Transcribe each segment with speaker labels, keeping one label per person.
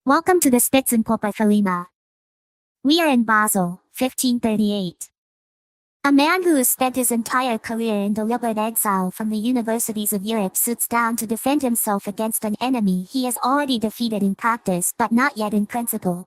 Speaker 1: Welcome to the Spitzen-Körper Thelema. We are in Basel, 1538. A man who has spent his entire career in deliberate exile from the universities of Europe sits down to defend himself against an enemy he has already defeated in practice but not yet in principle.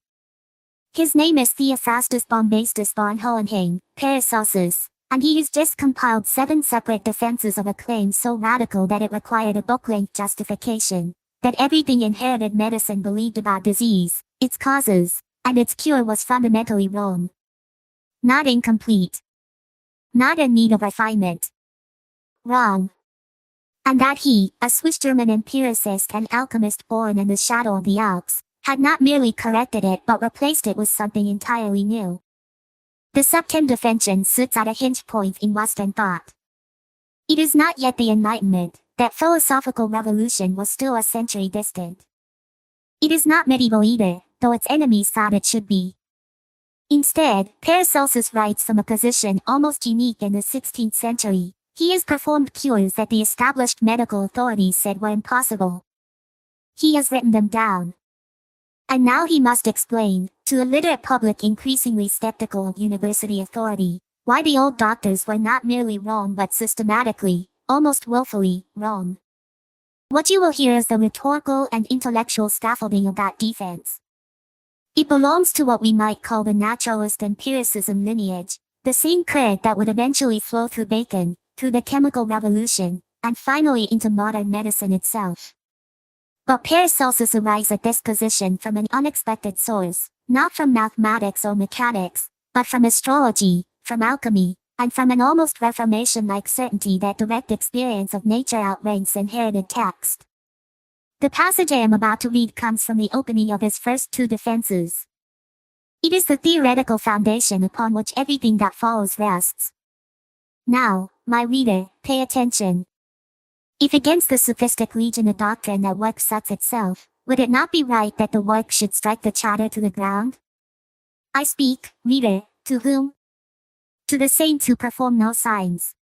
Speaker 1: His name is Theophrastus Bombastus von Hohenheim, Paracelsus, and he has just compiled 7 separate defenses of a claim so radical that it required a book-length justification, that everything inherited medicine believed about disease, its causes, and its cure was fundamentally wrong. Not incomplete. Not in need of refinement. Wrong. And that he, a Swiss German empiricist and alchemist born in the shadow of the Alps, had not merely corrected it but replaced it with something entirely new. The Septem defension sits at a hinge point in Western thought. It is not yet the Enlightenment, that philosophical revolution was still a century distant. It is not medieval either, though its enemies thought it should be. Instead, Paracelsus writes from a position almost unique in the 16th century. He has performed cures that the established medical authorities said were impossible. He has written them down. And now he must explain, to a literate public increasingly skeptical of university authority, why the old doctors were not merely wrong but systematically, almost willfully, wrong. What you will hear is the rhetorical and intellectual scaffolding of that defense. It belongs to what we might call the naturalist empiricism lineage, the same current that would eventually flow through Bacon, through the chemical revolution, and finally into modern medicine itself. But Paracelsus arrives at this position from an unexpected source, not from mathematics or mechanics, but from astrology, from alchemy, and from an almost Reformation-like certainty that direct experience of nature outranks inherited text. The passage I am about to read comes from the opening of his first 2 defenses. It is the theoretical foundation upon which everything that follows rests. Now, my reader, pay attention. If against the sophistic legion of doctrine that work sets itself, would it not be right that the work should strike the chatter to the ground? I speak, reader, to whom? To the saints who perform no signs.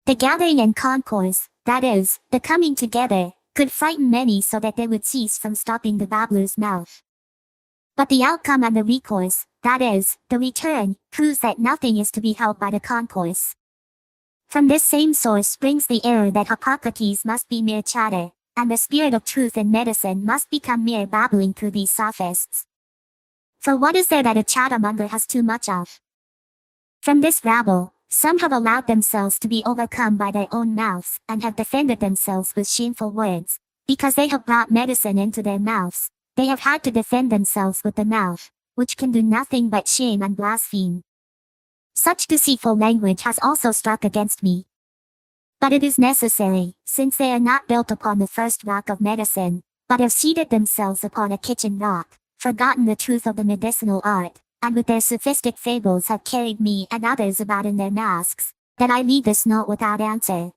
Speaker 1: The gathering and concourse, that is, the coming together, could frighten many so that they would cease from stopping the babbler's mouth. But the outcome and the recourse, that is, the return, proves that nothing is to be held by the concourse. From this same source springs the error that Hippocrates must be mere chatter, and the spirit of truth in medicine must become mere babbling through these sophists. For what is there that a chattermonger has too much of? From this rabble, some have allowed themselves to be overcome by their own mouths and have defended themselves with shameful words. Because they have brought medicine into their mouths, they have had to defend themselves with the mouth, which can do nothing but shame and blaspheme. Such deceitful language has also struck against me. But it is necessary, since they are not built upon the first rock of medicine, but have seated themselves upon a kitchen rock, forgotten the truth of the medicinal art, and with their sophistic fables have carried me and others about in their masks, that I leave this note without answer.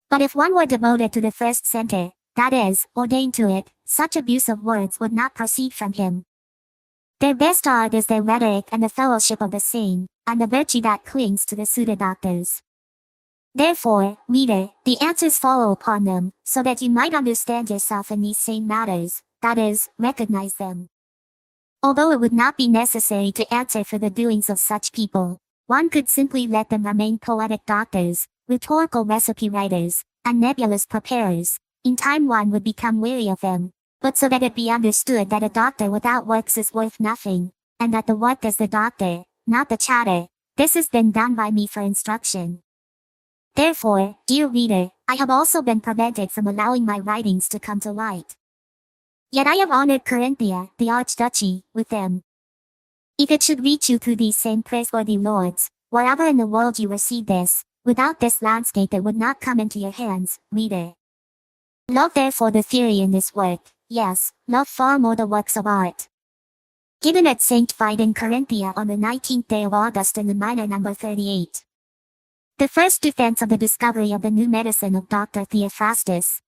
Speaker 1: But if one were devoted to the first center, that is, ordained to it, such abuse of words would not proceed from him. Their best art is their rhetoric and the fellowship of the sane, and the virtue that clings to the pseudo-doctors. Therefore, reader, the answers follow upon them, so that you might understand yourself in these same matters, that is, recognize them. Although it would not be necessary to answer for the doings of such people, one could simply let them remain poetic doctors, rhetorical recipe writers, and nebulous preparers. In time one would become weary of them, but so that it be understood that a doctor without works is worth nothing, and that the work is the doctor, not the chatter. This has been done by me for instruction. Therefore, dear reader, I have also been prevented from allowing my writings to come to light. Yet I have honored Carinthia, the archduchy, with them. If it should reach you through these same praiseworthy lords, wherever in the world you receive this, without this landscape it would not come into your hands, reader. Love therefore the theory in this work, yes, love far more the works of art. Given at St. Veit in Carinthia on the 19th day of August in the minor number 38. The first defense of the discovery of the new medicine of Dr. Theophrastus.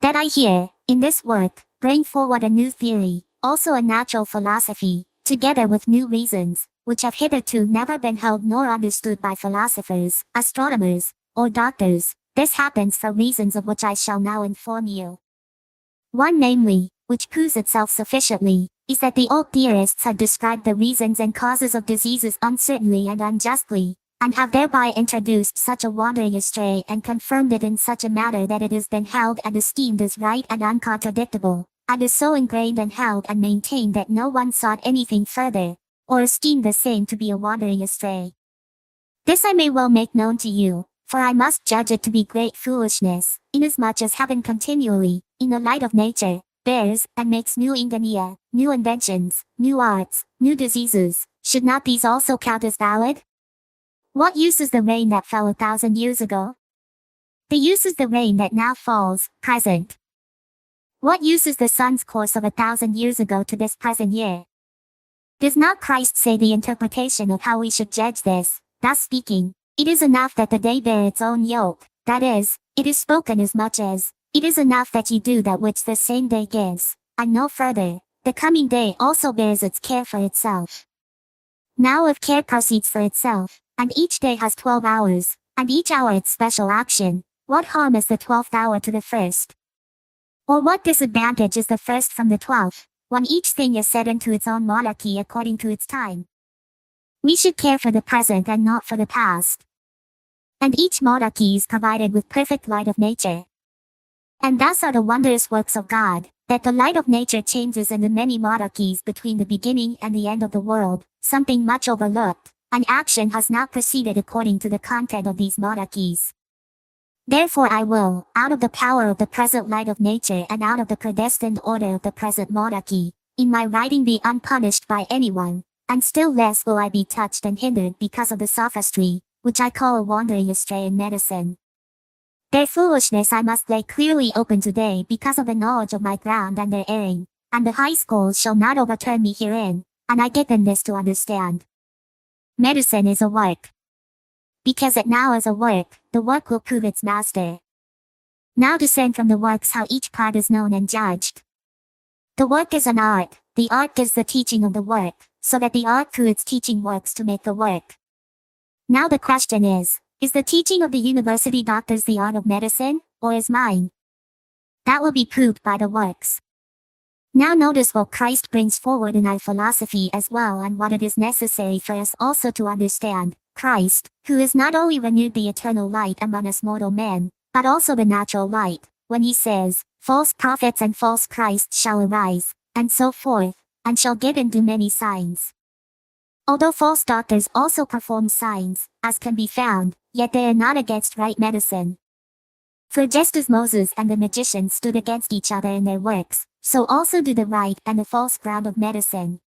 Speaker 1: That I here, in this work, bring forward a new theory, also a natural philosophy, together with new reasons, which have hitherto never been held nor understood by philosophers, astronomers, or doctors. This happens for reasons of which I shall now inform you. 1. Namely, which proves itself sufficiently, is that the old theorists had described the reasons and causes of diseases uncertainly and unjustly, and have thereby introduced such a wandering astray and confirmed it in such a manner that it has been held and esteemed as right and uncontradictable, and is so ingrained and held and maintained that no one sought anything further, or esteemed the same to be a wandering astray. This I may well make known to you, for I must judge it to be great foolishness, inasmuch as heaven continually, in the light of nature, bears and makes new ingenia, new inventions, new arts, new diseases. Should not these also count as valid? What use is the rain that fell 1,000 years ago? The use is the rain that now falls, present. What use is the sun's course of 1,000 years ago to this present year? Does not Christ say the interpretation of how we should judge this, thus speaking, it is enough that the day bear its own yoke, that is, it is spoken as much as, it is enough that ye do that which the same day gives, and no further, the coming day also bears its care for itself. Now if care proceeds for itself, and each day has 12 hours, and each hour its special action, what harm is the 12th hour to the first? Or what disadvantage is the first from the 12th, when each thing is set into its own monarchy according to its time? We should care for the present and not for the past. And each monarchy is provided with perfect light of nature. And thus are the wondrous works of God, that the light of nature changes in the many monarchies between the beginning and the end of the world, something much overlooked, and action has not proceeded according to the content of these monarchies. Therefore I will, out of the power of the present light of nature and out of the predestined order of the present monarchy, in my writing be unpunished by anyone, and still less will I be touched and hindered because of the sophistry, which I call a wandering astray in medicine. Their foolishness I must lay clearly open today because of the knowledge of my ground and their erring, and the high schools shall not overturn me herein, and I give them this to understand. Medicine is a work. Because it now is a work, the work will prove its master. Now discern from the works how each part is known and judged. The work is an art, the art gives the teaching of the work, so that the art through its teaching works to make the work. Now the question is the teaching of the university doctors the art of medicine, or is mine? That will be proved by the works. Now notice what Christ brings forward in our philosophy as well and what it is necessary for us also to understand. Christ, who has not only renewed the eternal light among us mortal men, but also the natural light, when he says, false prophets and false Christs shall arise, and so forth, and shall give and do many signs. Although false doctors also perform signs, as can be found, yet they are not against right medicine. For just as Moses and the magicians stood against each other in their works, so also do the right and the false ground of medicine.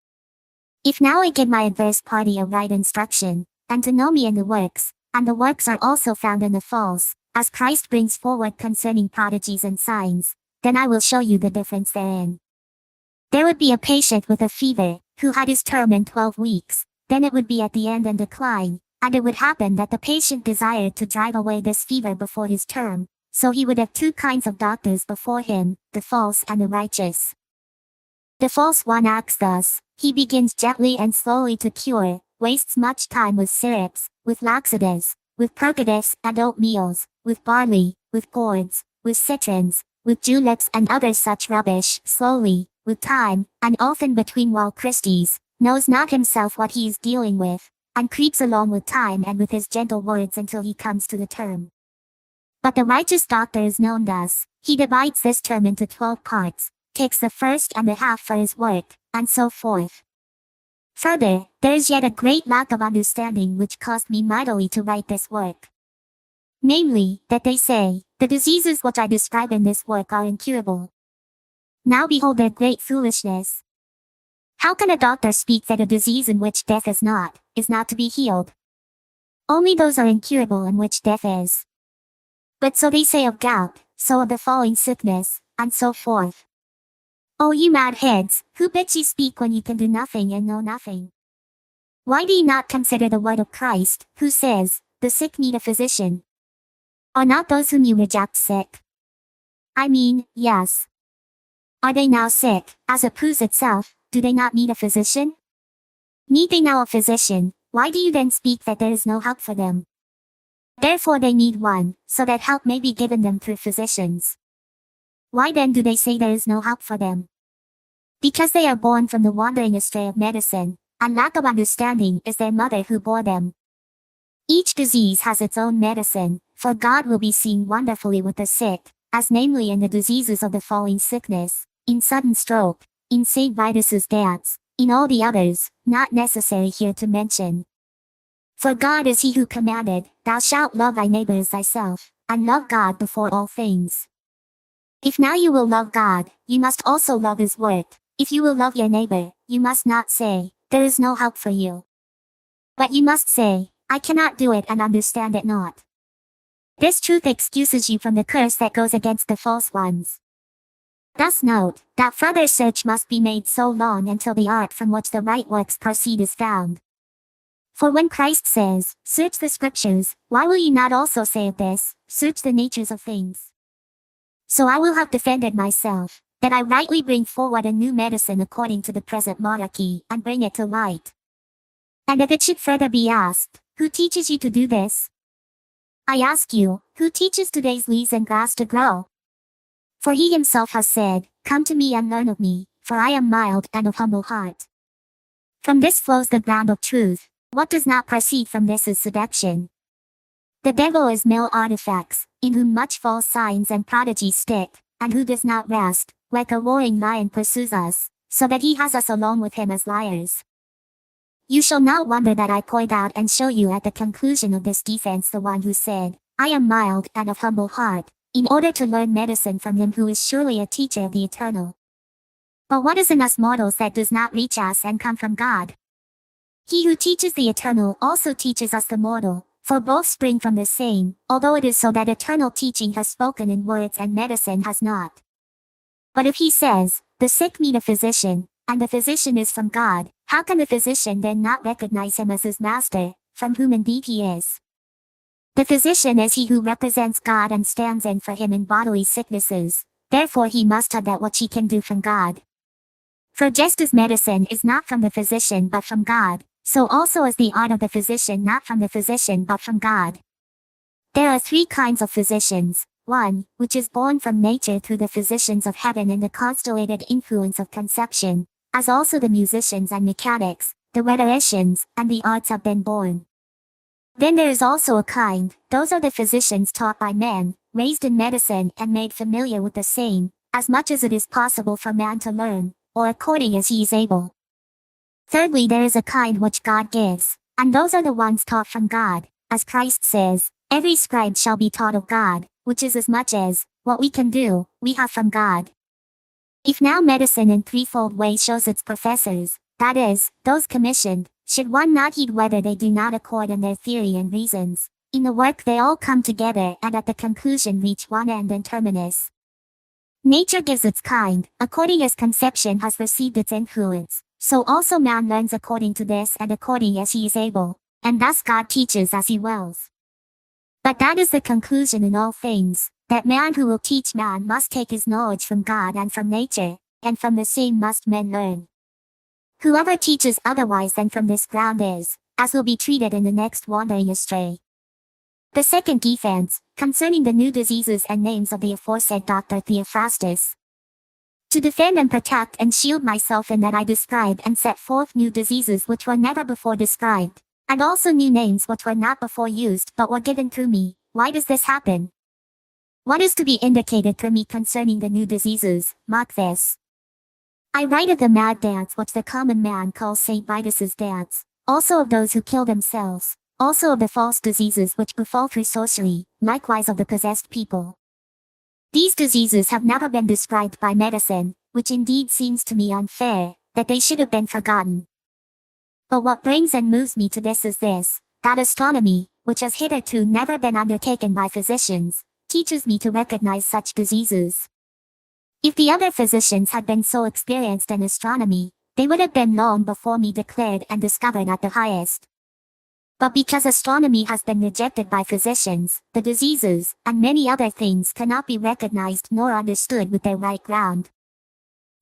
Speaker 1: If now I give my adverse party a right instruction, and to know me in the works, and the works are also found in the false, as Christ brings forward concerning prodigies and signs, then I will show you the difference therein. There would be a patient with a fever, who had his term in 12 weeks, then it would be at the end and decline, and it would happen that the patient desired to drive away this fever before his term, so he would have two kinds of doctors before him, the false and the righteous. The false one acts thus, he begins gently and slowly to cure, wastes much time with syrups, with laxatives, with purgatives and oatmeals, with barley, with gourds, with citrons, with juleps and other such rubbish, slowly, with time, and often between while Christies, knows not himself what he is dealing with, and creeps along with time and with his gentle words until he comes to the term. But the righteous doctor is known thus, he divides this term into 12 parts, takes the first and the half for his work, and so forth. Further, there is yet a great lack of understanding which caused me mightily to write this work. Namely, that they say, the diseases which I describe in this work are incurable. Now behold their great foolishness. How can a doctor speak that a disease in which death is not to be healed? Only those are incurable in which death is. But so they say of gout, so of the falling sickness, and so forth. O you mad heads, who bids ye speak when ye can do nothing and know nothing? Why do ye not consider the word of Christ, who says, the sick need a physician? Are not those whom you reject sick? I mean, yes. Are they now sick, as it proves itself, do they not need a physician? Need they now a physician, why do you then speak that there is no help for them? Therefore they need one, so that help may be given them through physicians. Why then do they say there is no help for them? Because they are born from the wandering astray of medicine, and lack of understanding is their mother who bore them. Each disease has its own medicine, for God will be seen wonderfully with the sick, as namely in the diseases of the falling sickness, in sudden stroke, in St. Vitus's dance, in all the others, not necessary here to mention. For God is he who commanded, Thou shalt love thy neighbor as thyself, and love God before all things. If now you will love God, you must also love his word. If you will love your neighbor, you must not say, There is no help for you. But you must say, I cannot do it and understand it not. This truth excuses you from the curse that goes against the false ones. Thus note, that further search must be made so long until the art from which the right works proceed is found. For when Christ says, Search the scriptures, why will you not also say of this, Search the natures of things? So I will have defended myself, that I rightly bring forward a new medicine according to the present monarchy, and bring it to light. And if it should further be asked, Who teaches you to do this? I ask you, who teaches today's leaves and grass to grow? For he himself has said, Come to me and learn of me, for I am mild and of humble heart. From this flows the ground of truth. What does not proceed from this is seduction. The devil is male artifacts, in whom much false signs and prodigies stick, and who does not rest, like a roaring lion pursues us, so that he has us alone with him as liars. You shall not wonder that I point out and show you at the conclusion of this defense the one who said, I am mild and of humble heart, in order to learn medicine from him who is surely a teacher of the eternal. But what is in us mortals that does not reach us and come from God? He who teaches the eternal also teaches us the mortal, for both spring from the same, although it is so that eternal teaching has spoken in words and medicine has not. But if he says, the sick meet a physician, and the physician is from God, how can the physician then not recognize him as his master, from whom indeed he is? The physician is he who represents God and stands in for him in bodily sicknesses, therefore he must have that which he can do from God. For just as medicine is not from the physician but from God, so also is the art of the physician not from the physician but from God. There are three kinds of physicians. One, which is born from nature through the physicians of heaven and the constellated influence of conception, as also the musicians and mechanics, the rhetoricians, and the arts have been born. Then there is also a kind, those are the physicians taught by men, raised in medicine and made familiar with the same, as much as it is possible for man to learn, or according as he is able. Thirdly, there is a kind which God gives, and those are the ones taught from God, as Christ says, every scribe shall be taught of God, which is as much as, what we can do, we have from God. If now medicine in threefold way shows its professors, that is, those commissioned, should one not heed whether they do not accord in their theory and reasons, in the work they all come together and at the conclusion reach one end and terminus. Nature gives its kind, according as conception has received its influence, so also man learns according to this and according as he is able, and thus God teaches as he wills. But that is the conclusion in all things, that man who will teach man must take his knowledge from God and from nature, and from the same must men learn. Whoever teaches otherwise than from this ground is, as will be treated in the next wandering astray. The second defense, concerning the new diseases and names of the aforesaid Dr. Theophrastus. To defend and protect and shield myself in that I describe and set forth new diseases which were never before described, and also new names which were not before used but were given through me. Why does this happen? What is to be indicated through me concerning the new diseases? Mark this. I write of the mad dance which the common man calls St. Vitus's dance, also of those who kill themselves, also of the false diseases which befall through sorcery, likewise of the possessed people. These diseases have never been described by medicine, which indeed seems to me unfair, that they should have been forgotten. But what brings and moves me to this is this, that astronomy, which has hitherto never been undertaken by physicians, teaches me to recognize such diseases. If the other physicians had been so experienced in astronomy, they would have been long before me declared and discovered at the highest. But because astronomy has been rejected by physicians, the diseases, and many other things cannot be recognized nor understood with their right ground.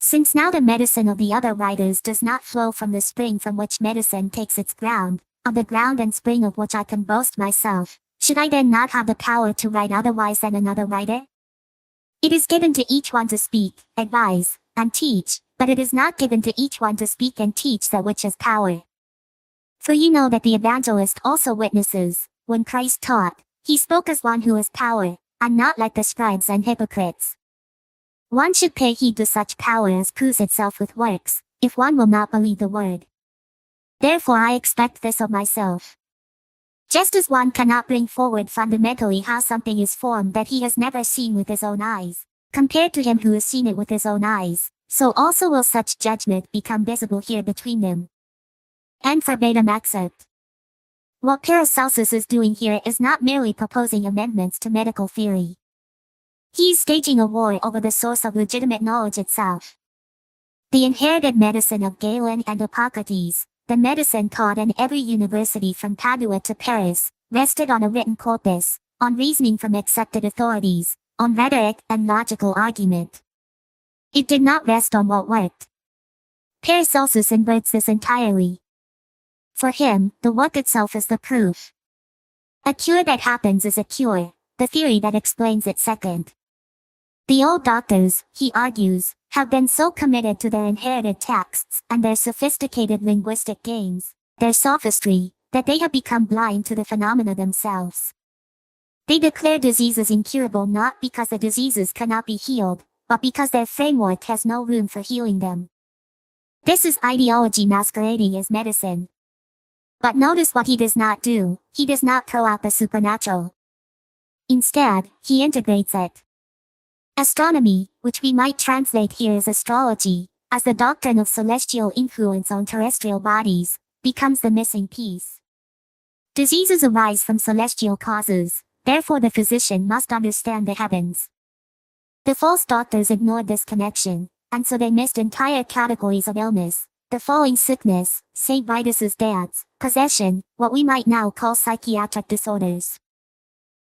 Speaker 1: Since now the medicine of the other writers does not flow from the spring from which medicine takes its ground, of the ground and spring of which I can boast myself, should I then not have the power to write otherwise than another writer? It is given to each one to speak, advise, and teach, but it is not given to each one to speak and teach that which has power. For you know that the evangelist also witnesses, when Christ taught, he spoke as one who has power, and not like the scribes and hypocrites. One should pay heed to such power as proves itself with works, if one will not believe the word. Therefore I expect this of myself. Just as one cannot bring forward fundamentally how something is formed that he has never seen with his own eyes, compared to him who has seen it with his own eyes, so also will such judgment become visible here between them. And verbatim excerpt. What Paracelsus is doing here is not merely proposing amendments to medical theory. He is staging a war over the source of legitimate knowledge itself. The inherited medicine of Galen and Hippocrates, the medicine taught in every university from Padua to Paris, rested on a written corpus, on reasoning from accepted authorities, on rhetoric and logical argument. It did not rest on what worked. Paracelsus inverts this entirely. For him, the work itself is the proof. A cure that happens is a cure, the theory that explains it second. The old doctors, he argues, have been so committed to their inherited texts and their sophisticated linguistic games, their sophistry, that they have become blind to the phenomena themselves. They declare diseases incurable not because the diseases cannot be healed, but because their framework has no room for healing them. This is ideology masquerading as medicine. But notice what he does not do, he does not throw out the supernatural. Instead, he integrates it. Astronomy, which we might translate here as astrology, as the doctrine of celestial influence on terrestrial bodies, becomes the missing piece. Diseases arise from celestial causes, therefore the physician must understand the heavens. The false doctors ignored this connection, and so they missed entire categories of illness, the falling sickness, St. Vitus's dance, possession, what we might now call psychiatric disorders.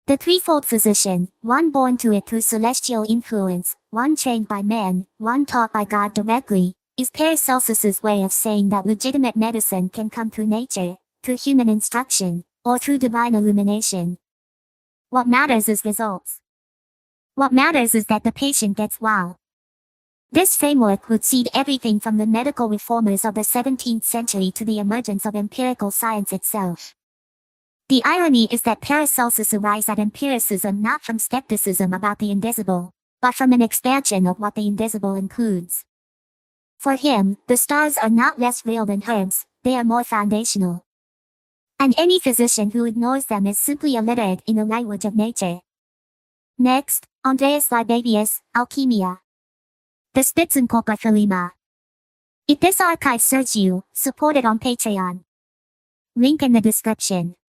Speaker 1: The threefold physician, one born to it through celestial influence, one trained by men, one taught by God directly, is Paracelsus's way of saying that legitimate medicine can come through nature, through human instruction, or through divine illumination. What matters is results. What matters is that the patient gets well. This framework would seed everything from the medical reformers of the 17th century to the emergence of empirical science itself. The irony is that Paracelsus arrives at empiricism not from skepticism about the invisible, but from an expansion of what the invisible includes. For him, the stars are not less real than herbs, they are more foundational. And any physician who ignores them is simply illiterate in the language of nature. Next, Andreas Libavius, Alchemia. The Spitzen-Körper Thelema. If this archive serves you, support it on Patreon. Link in the description.